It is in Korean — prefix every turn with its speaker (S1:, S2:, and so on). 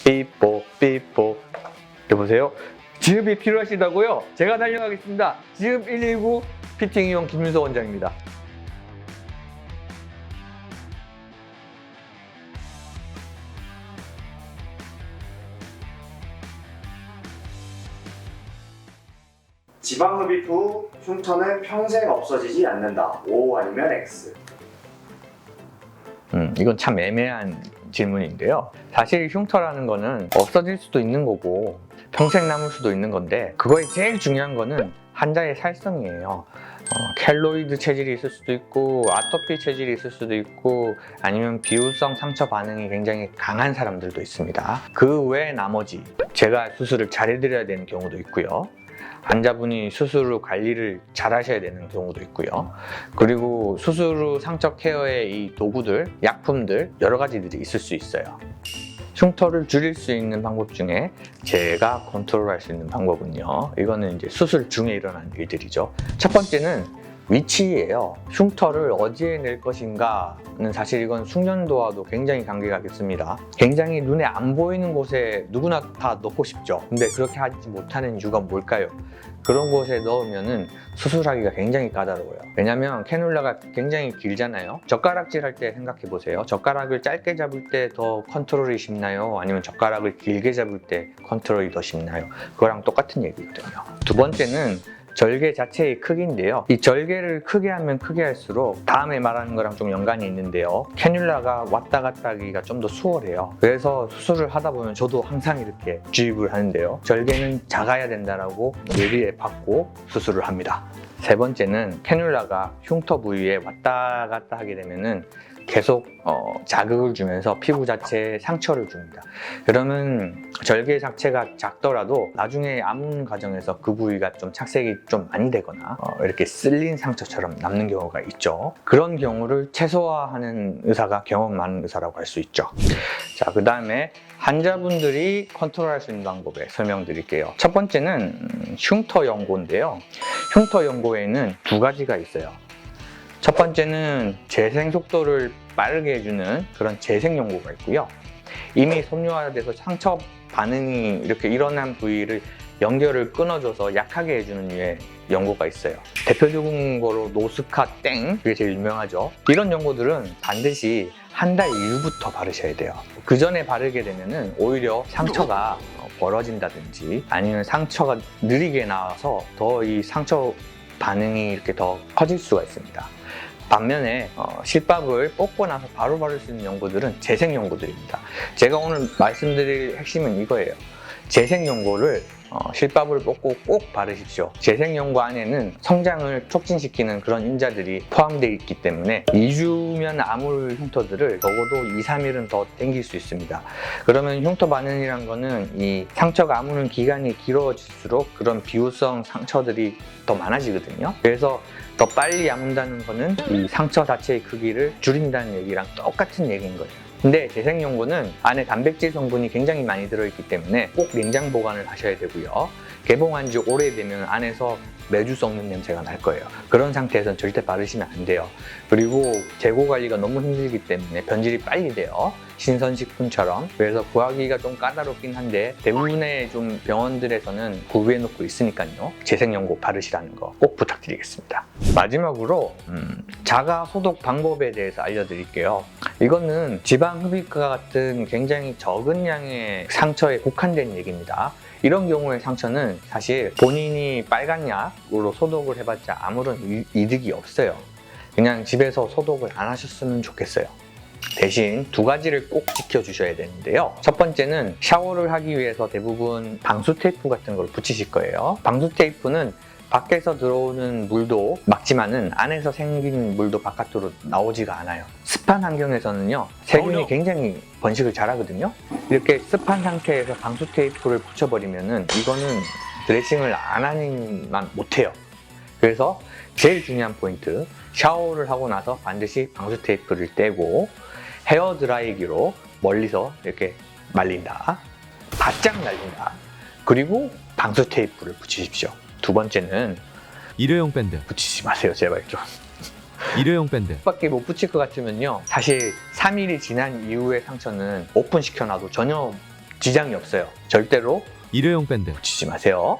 S1: 삐뽀 삐뽀. 여보세요? 지읍이 필요하시다고요? 제가 달려가겠습니다. 지읍 119 피팅이용 김윤서 원장입니다.
S2: 지방 흡입 후 흉터는 평생 없어지지 않는다. O 아니면 X.
S1: 이건 참 애매한 질문인데요. 사실 흉터라는 거는 없어질 수도 있는 거고 평생 남을 수도 있는 건데, 그거에 제일 중요한 거는 환자의 살성이에요. 켈로이드 체질이 있을 수도 있고 아토피 체질이 있을 수도 있고 아니면 비후성 상처 반응이 굉장히 강한 사람들도 있습니다. 그 외에 나머지 제가 수술을 잘해드려야 되는 경우도 있고요. 환자분이 수술 후 관리를 잘 하셔야 되는 경우도 있고요. 그리고 수술 후 상처 케어의 이 도구들, 약품들 여러 가지들이 있을 수 있어요. 흉터를 줄일 수 있는 방법 중에 제가 컨트롤할 수 있는 방법은요, 이거는 이제 수술 중에 일어나는 일들이죠. 첫 번째는 위치예요. 흉터를 어디에 낼 것인가는 사실 이건 숙련도와도 굉장히 관계가 있습니다. 굉장히 눈에 안 보이는 곳에 누구나 다 넣고 싶죠. 근데 그렇게 하지 못하는 이유가 뭘까요? 그런 곳에 넣으면은 수술하기가 굉장히 까다로워요. 왜냐면 캐놀라가 굉장히 길잖아요. 젓가락질 할 때 생각해 보세요. 젓가락을 짧게 잡을 때 더 컨트롤이 쉽나요? 아니면 젓가락을 길게 잡을 때 컨트롤이 더 쉽나요? 그거랑 똑같은 얘기거든요. 두 번째는 절개 자체의 크기인데요. 이 절개를 크게 하면 크게 할수록 다음에 말하는 거랑 좀 연관이 있는데요. 캐뉼라가 왔다 갔다 하기가 좀 더 수월해요. 그래서 수술을 하다 보면 저도 항상 이렇게 주입을 하는데요. 절개는 작아야 된다라고 뇌리에 받고 수술을 합니다. 세 번째는 캐뉼라가 흉터 부위에 왔다 갔다 하게 되면은 계속 자극을 주면서 피부 자체에 상처를 줍니다. 그러면 절개 자체가 작더라도 나중에 암 과정에서 그 부위가 좀 착색이 좀 많이 되거나 이렇게 쓸린 상처처럼 남는 경우가 있죠. 그런 경우를 최소화하는 의사가 경험 많은 의사라고 할 수 있죠. 자, 그 다음에 환자분들이 컨트롤할 수 있는 방법에 설명드릴게요. 첫 번째는 흉터 연고인데요. 흉터 연고에는 두 가지가 있어요. 첫 번째는 재생 속도를 빠르게 해주는 그런 재생 연고가 있고요. 이미 섬유화돼서 상처 반응이 이렇게 일어난 부위를 연결을 끊어줘서 약하게 해주는 류의 연고가 있어요. 대표적인 거로 노스카 땡, 그게 제일 유명하죠. 이런 연고들은 반드시 한 달 이후부터 바르셔야 돼요. 그 전에 바르게 되면은 오히려 상처가 벌어진다든지 아니면 상처가 느리게 나와서 더 이 상처 반응이 이렇게 더 커질 수가 있습니다. 반면에 실밥을 뽑고 나서 바로 바를 수 있는 연고들은 재생 연고들입니다. 제가 오늘 말씀드릴 핵심은 이거예요. 재생 연고를 실밥을 뽑고 꼭 바르십시오. 재생 연고 안에는 성장을 촉진시키는 그런 인자들이 포함되어 있기 때문에 2주면 아물 흉터들을 적어도 2, 3일은 더 당길 수 있습니다. 그러면 흉터 반응이란 거는 이 상처가 아무는 기간이 길어질수록 그런 비후성 상처들이 더 많아지거든요. 그래서 더 빨리 아문다는 거는 이 상처 자체의 크기를 줄인다는 얘기랑 똑같은 얘기인 거예요. 근데 재생 연고는 안에 단백질 성분이 굉장히 많이 들어있기 때문에 꼭 냉장 보관을 하셔야 되고요. 개봉한 지 오래되면 안에서 매주 썩는 냄새가 날 거예요. 그런 상태에서는 절대 바르시면 안 돼요. 그리고 재고 관리가 너무 힘들기 때문에 변질이 빨리 돼요. 신선식품처럼. 그래서 구하기가 좀 까다롭긴 한데 대부분의 좀 병원들에서는 구비해 놓고 있으니까요. 재생연고 바르시라는 거 꼭 부탁드리겠습니다. 마지막으로 자가 소독 방법에 대해서 알려드릴게요. 이거는 지방 흡입과 같은 굉장히 적은 양의 상처에 국한된 얘기입니다. 이런 경우의 상처는 사실 본인이 빨간 약으로 소독을 해봤자 아무런 이득이 없어요. 그냥 집에서 소독을 안 하셨으면 좋겠어요. 대신 두 가지를 꼭 지켜주셔야 되는데요. 첫 번째는 샤워를 하기 위해서 대부분 방수 테이프 같은 걸 붙이실 거예요. 방수 테이프는 밖에서 들어오는 물도 막지만은 안에서 생긴 물도 바깥으로 나오지가 않아요. 습한 환경에서는요, 세균이 굉장히 번식을 잘하거든요. 이렇게 습한 상태에서 방수 테이프를 붙여버리면은 이거는 드레싱을 안 하니만 못해요. 그래서 제일 중요한 포인트, 샤워를 하고 나서 반드시 방수 테이프를 떼고 헤어 드라이기로 멀리서 이렇게 말린다. 바짝 말린다. 그리고 방수 테이프를 붙이십시오. 두 번째는
S3: 일회용 밴드.
S1: 붙이지 마세요, 제발 좀.
S3: 일회용 밴드.
S1: 밖에 못 붙일 것 같으면요, 사실 3일이 지난 이후의 상처는 오픈시켜놔도 전혀 지장이 없어요. 절대로
S3: 일회용 밴드.
S1: 붙이지 마세요.